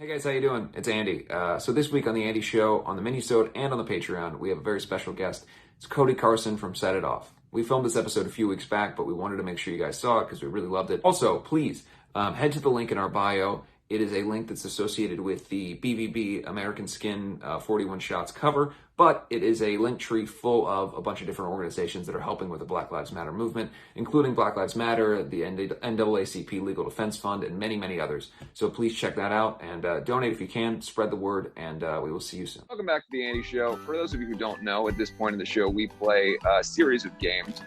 Hey guys, how you doing? It's Andy. So this week on the Andy Show, on the Minisode, and on the Patreon, we have a very special guest. It's Cody Carson from Set It Off. We filmed this episode a few weeks back, but we wanted to make sure you guys saw it because we really loved it. Also, please head to the link in our bio. It is a link that's associated with the BVB American Skin 41 Shots cover, but it is a link tree full of a bunch of different organizations that are helping with the Black Lives Matter movement, including Black Lives Matter, the NAACP Legal Defense Fund, and many, many others. So please check that out and donate if you can, spread the word, and we will see you soon. Welcome back to the Andy Show. For those of you who don't know, at this point in the show, we play a series of games.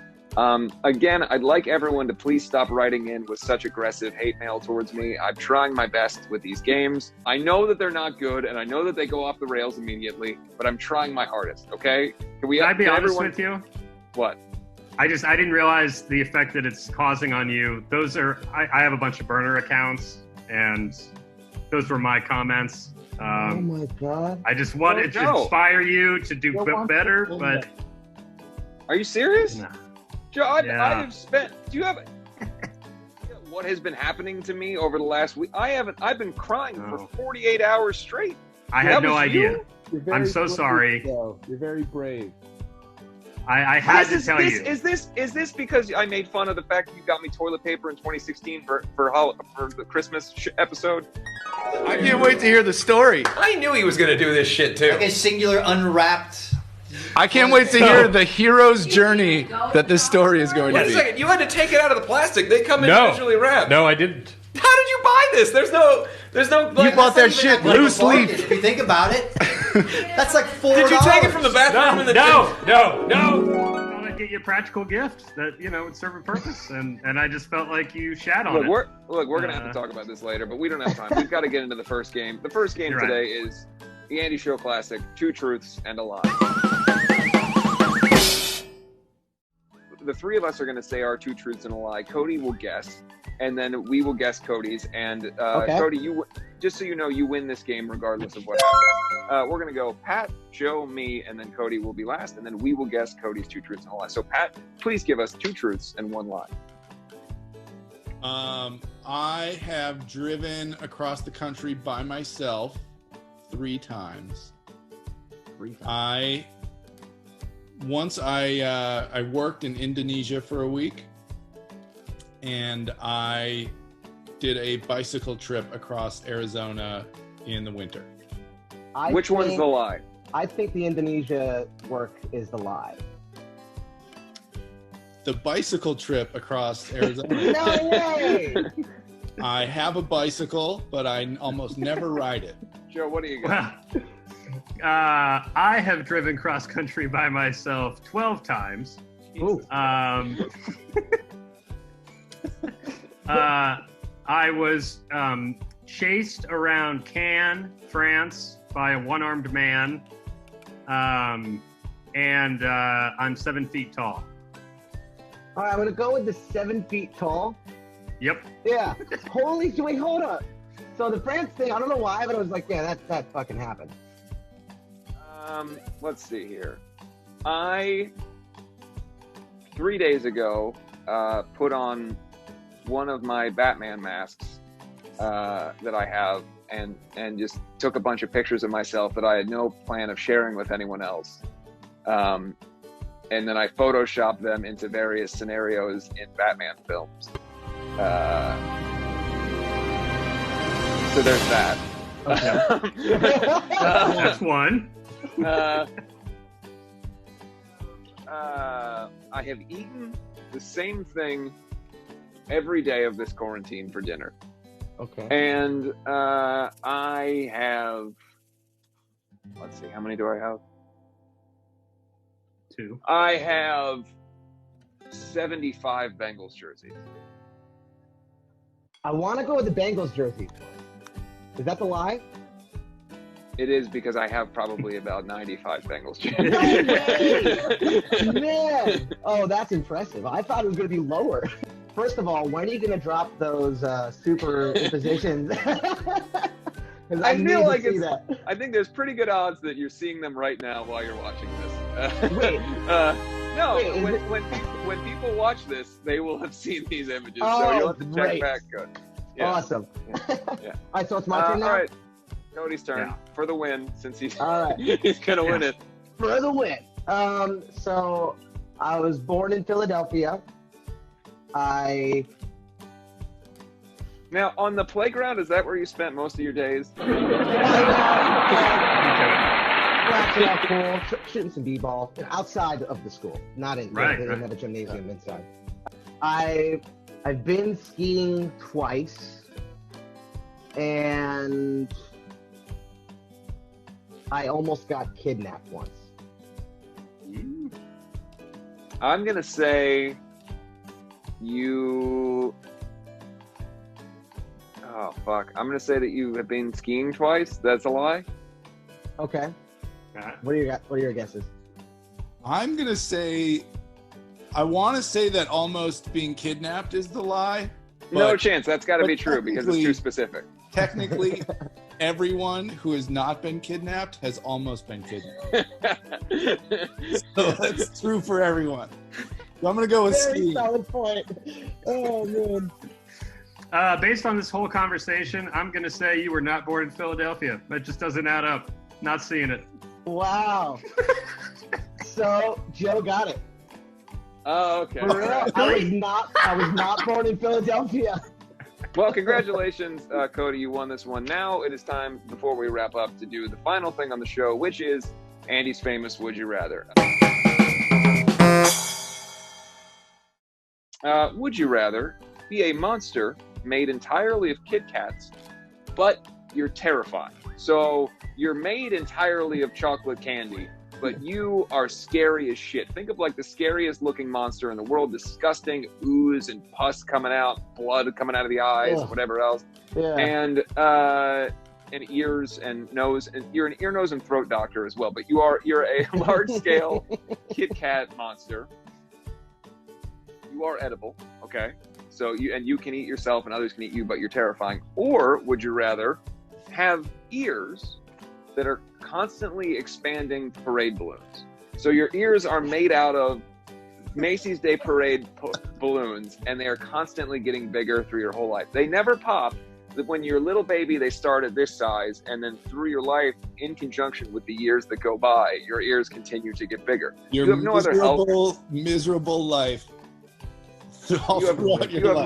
Again, I'd like everyone to please stop writing in with such aggressive hate mail towards me. I'm trying my best with these games. I know that they're not good, and I know that they go off the rails immediately, but I'm trying my hardest, okay? Can I be honest with you? What? I didn't realize the effect that it's causing on you. I have a bunch of burner accounts, and those were my comments. Oh my God. I just wanted to inspire you to do better, but... Are you serious? Nah. Joe, I have spent. Do you have what has been happening to me over the last week? I've been crying for 48 hours straight. I had no idea. I'm so sorry. You're very brave. I had to tell you. Is this because I made fun of the fact that you got me toilet paper in 2016 for the Christmas episode? I can't wait to hear the story. I knew he was going to do this shit too. Like a singular unwrapped. I can't wait to hear the hero's journey that this story is going to be. Wait a second, you had to take it out of the plastic. They come individually wrapped. No, I didn't. How did you buy this? There's no. You bought that shit loose leaf. If you think about it, that's like $4. Did you take it from the bathroom? No. I thought I'd get you a practical gift that would serve a purpose, and I just felt like you shat on it. We're gonna have to talk about this later, but we don't have time. We've got to get into the first game. The first game today is the Andy Show Classic: 2 Truths and a Lie. The three of us are going to say our 2 truths and a lie. Cody will guess, and then we will guess Cody's. And Cody, just so you know, you win this game regardless of what happens. We're going to go Pat, Joe, me, and then Cody will be last, and then we will guess Cody's 2 truths and a lie. So Pat, please give us 2 truths and 1 lie. I have driven across the country by myself 3 times. Once I worked in Indonesia for a week, and I did a bicycle trip across Arizona in the winter. Which one's the lie? I think the Indonesia work is the lie. The bicycle trip across Arizona. No way! I have a bicycle, but I almost never ride it. Joe, what do you got? I have driven cross country by myself 12 times. I was chased around Cannes, France, by a one-armed man, and I'm 7 feet tall. All right, I'm gonna go with the 7 feet tall. Yep. Yeah. Wait, hold up. So the France thing, I don't know why, but I was like, yeah, that fucking happened. Let's see here. 3 days ago, put on one of my Batman masks that I have, and just took a bunch of pictures of myself that I had no plan of sharing with anyone else. And then I photoshopped them into various scenarios in Batman films. So there's that. Okay. That's one. I have eaten the same thing every day of this quarantine for dinner. Okay. And I have, let's see, how many do I have? 2. I have 75 Bengals jerseys. I want to go with the Bengals jersey. Is that the lie? It is, because I have probably about 95 Bengals No way! Man! Oh, that's impressive. I thought it was going to be lower. First of all, when are you going to drop those superimpositions? I feel like I think there's pretty good odds that you're seeing them right now while you're watching this. Wait. No, Wait, when people watch this, they will have seen these images, Oh, so you'll have to check great. back. Yeah. Awesome. Yeah. All right, so it's my turn now? All right. Cody's turn for the win, since he's All right. he's gonna win it. For the win. So I was born in Philadelphia. Now, on the playground, is that where you spent most of your days? Scratching out pool, shooting some b-ball outside of the school, not in. Right, They didn't have a gymnasium inside. I've been skiing twice, and I almost got kidnapped once. I'm gonna say you. Oh fuck! I'm gonna say that you have been skiing twice. That's a lie. Okay. Okay. What are your guesses? I'm gonna say, I want to say that almost being kidnapped is the lie. No chance. That's got to but be true because it's too specific. Technically, everyone who has not been kidnapped has almost been kidnapped. So that's true for everyone. So I'm gonna go with Very skiing. solid point. Oh man. Based on this whole conversation, I'm going to say you were not born in Philadelphia. That just doesn't add up. Not seeing it. Wow. So Joe got it. Oh, okay. For real, I was not born in Philadelphia. Well, congratulations, Cody. You won this one. Now it is time, before we wrap up, to do the final thing on the show, which is Andy's famous Would You Rather. Would you rather be a monster made entirely of Kit Kats, but you're terrifying? So you're made entirely of chocolate candy, but you are scary as shit. Think of like the scariest looking monster in the world, disgusting ooze and pus coming out, blood coming out of the eyes, whatever else. Yeah. And ears and nose, and you're an ear, nose, and throat doctor as well, but you're a large scale Kit Kat monster. You are edible, okay? So you can eat yourself and others can eat you, but you're terrifying. Or would you rather have ears that are constantly expanding parade balloons? So your ears are made out of Macy's Day Parade balloons, and they are constantly getting bigger through your whole life. They never pop. When you're a little baby, they start at this size, and then through your life, in conjunction with the years that go by, your ears continue to get bigger. Your you have no other health. Miserable life. You have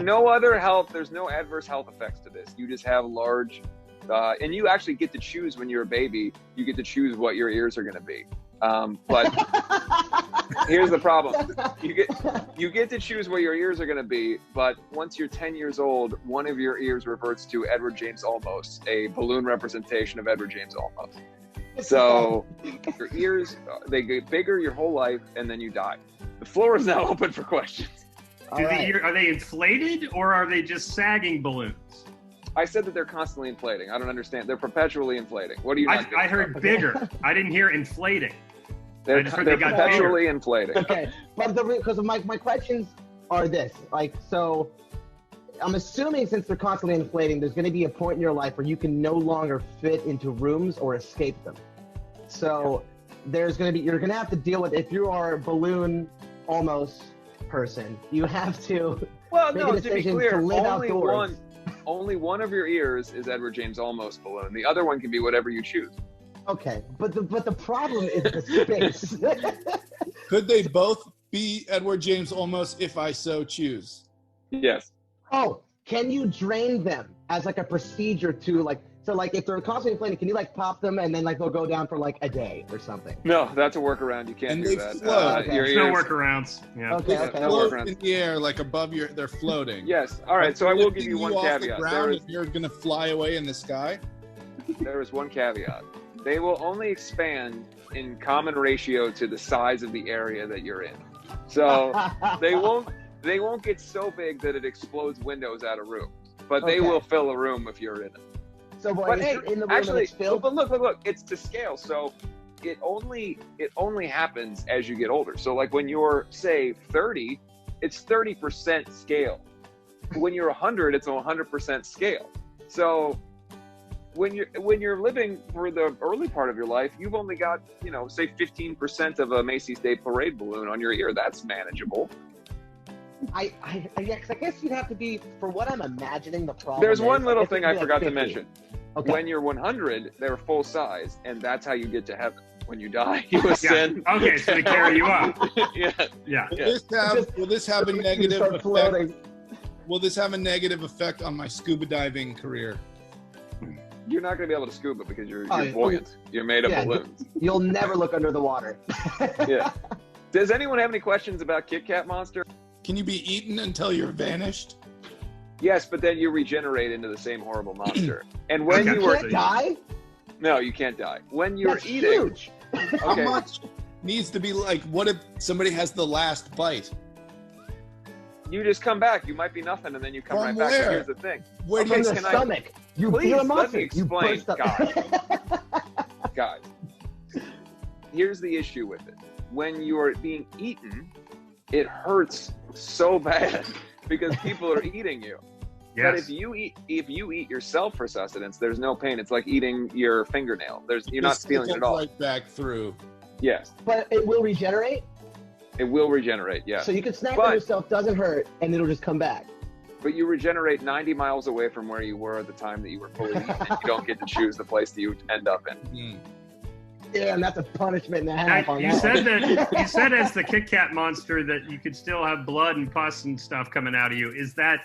no other health. There's no adverse health effects to this. You just have large, and you actually get to choose when you're a baby. You get to choose what your ears are going to be. But here's the problem: you get to choose what your ears are going to be. But once you're 10 years old, one of your ears reverts to Edward James Olmos, a balloon representation of Edward James Olmos. So your ears, they get bigger your whole life, and then you die. The floor is now open for questions. Are they inflated or are they just sagging balloons? I said that they're constantly inflating. I don't understand. They're perpetually inflating. What do you? I heard bigger. I didn't hear inflating. They're perpetually inflating. Okay, but because of my questions are this, like, so I'm assuming since they're constantly inflating, there's going to be a point in your life where you can no longer fit into rooms or escape them. So you're going to have to deal with, if you are a balloon almost person, you have to make a decision to be clear, to live outdoors. Only one of your ears is Edward James Olmos balloon. The other one can be whatever you choose. Okay, but the problem is the space. Could they both be Edward James Olmos if I so choose? Yes. Oh, can you drain them as like a procedure to like, so like if they're constantly inflating, can you like pop them and then like they'll go down for like a day or something? No, that's a workaround. You can't do that. Okay. There's no workarounds. Yeah. Okay. No Float workarounds. in the air, like above they're floating. Yes. All right. So I will give you one off caveat. the ground and you're going to fly away in the sky? There is one caveat. They will only expand in common ratio to the size of the area that you're in. So they won't get so big that it explodes windows out of rooms, but they will fill a room if you're in it. So But hey, in the room actually, it's filled? but look, it's to scale. So it only happens as you get older. So like when you're say 30, it's 30% scale. When you're 100, it's a 100% scale. So when you're living for the early part of your life, you've only got, say 15% of a Macy's Day Parade balloon on your ear. That's manageable. I guess you'd have to be, for what I'm imagining the problem. There's one is, little I guess thing it'd I be forgot like to 50. mention. Okay. When you're 100, they're full size, and that's how you get to heaven. When you die, you ascend. Okay, so they carry you up. Yeah. Will this have a negative Start effect? floating. Will this have a negative effect on my scuba diving career? You're not going to be able to scuba because you're Oh, buoyant. You're made of balloons. You'll never look under the water. Yeah. Does anyone have any questions about Kit Kat Monster? Can you be eaten until you're vanished? Yes, but then you regenerate into the same horrible monster. And when Okay. you You were can't die? no, you can't die. When you're That's eating, huge. How okay, much needs to be like, what if somebody has the last bite? you just come back. You might be nothing, and then you come From right back. But where? here's the thing, Where do From you the can I- stomach. You Please, feel a let monster. me You explain, burst up. guys. Here's the issue with it. When you're being eaten, it hurts so bad because people are eating you. But Yes. if you eat yourself for sustenance, there's no pain. It's like eating your fingernail. You're not feeling it at all. Right back through. Yes, But it will regenerate. it will regenerate. Yes, So you can snack But- on yourself, doesn't hurt, and it'll just come back. but you regenerate 90 miles away from where you were at the time that you were fully eaten, and you don't get to choose the place that you end up in. Mm. Yeah, and that's a punishment and a half on You that. said that you said as the Kit Kat monster that you could still have blood and pus and stuff coming out of you. Is that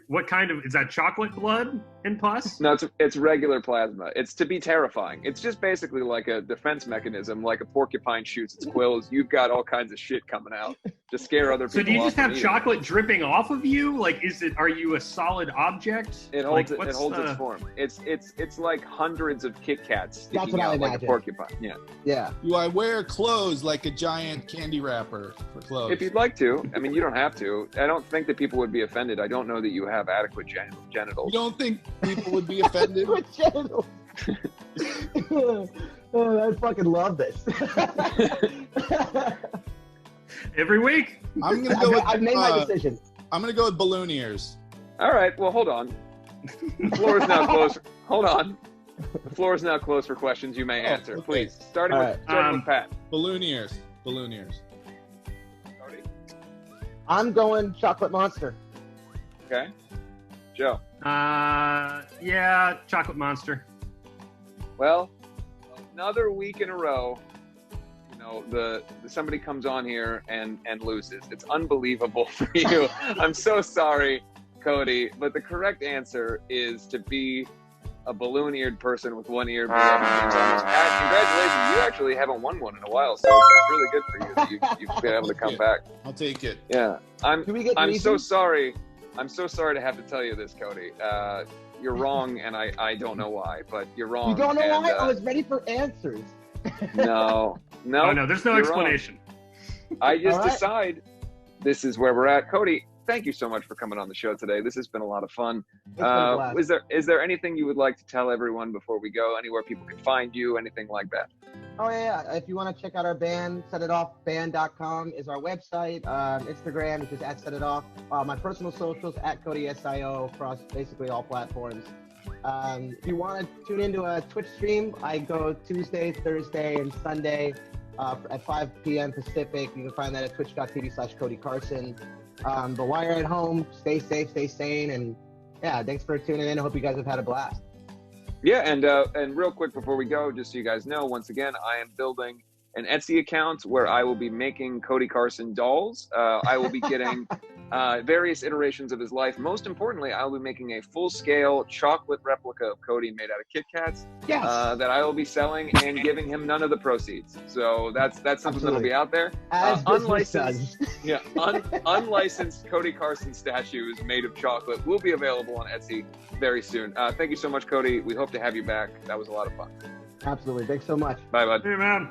what kind of, is that chocolate blood and pus? No, it's regular plasma. It's to be terrifying. It's just basically like a defense mechanism, like a porcupine shoots its quills. You've got all kinds of shit coming out to scare other people. So do you off just from have eating. chocolate dripping off of you? Like, are you a solid object? It Like, holds it what's holds the- its form. It's like hundreds of Kit Kats That's sticking what I out like a imagine. porcupine. Yeah. Yeah. Do I wear clothes like a giant candy wrapper for clothes? If you'd like to, I mean, you don't have to. I don't think that people would be offended. I don't know that you have adequate genitals. You don't think people would be offended? With genitals. Oh, I fucking love this. Every week? I'm gonna go with. I've made my decision. I'm gonna go with balloon ears. All right. Well, hold on. The floor is now closed. Hold on. The floor is now closed for questions you may Oh, answer. okay. Please. Starting All with right. with Pat. Balloon ears. Balloon ears. Cody. I'm going chocolate monster. Okay. Joe. Yeah, chocolate monster. Well, another week in a row, you know, somebody comes on here and loses. It's unbelievable for you. I'm so sorry, Cody, but the correct answer is to be a balloon-eared person with one ear below his name's almost. Pat, congratulations. You actually haven't won one in a while, so it's really good for you that you've been able to come back. I'll take it. Yeah. Do we get I'm so reasons? sorry. I'm so sorry to have to tell you this, Cody. You're wrong, and I don't know why, but you're wrong. You don't know and, why? I was ready for answers. No. Oh, no, there's no you're wrong. explanation. I just All right. decide this is where we're at. Cody, thank you so much for coming on the show today. This has been a lot of fun. It's been a blast. Is there anything you would like to tell everyone before we go? Anywhere people can find you, anything like that? Oh yeah, if you want to check out our band, setitoffband.com is our website. Instagram is just at setitoff. My personal socials at CodySIO across basically all platforms. If you want to tune into a Twitch stream, I go Tuesday, Thursday, and Sunday at 5 p.m. Pacific. You can find that at twitch.tv/Cody Carson. But while you're at home, stay safe, stay sane, and yeah, thanks for tuning in. I hope you guys have had a blast. Yeah, and real quick before we go, just so you guys know, once again, I am building an Etsy account where I will be making Cody Carson dolls. I will be getting various iterations of his life. Most importantly, I will be making a full-scale chocolate replica of Cody made out of Kit Kats Yes. that I will be selling and giving him none of the proceeds. So that's something that'll Absolutely. be out there. As business Unlicensed, does. yeah, unlicensed Cody Carson statues made of chocolate will be available on Etsy very soon. Thank you so much, Cody. We hope to have you back. That was a lot of fun. Absolutely. Thanks so much. Bye, bud. Hey, man.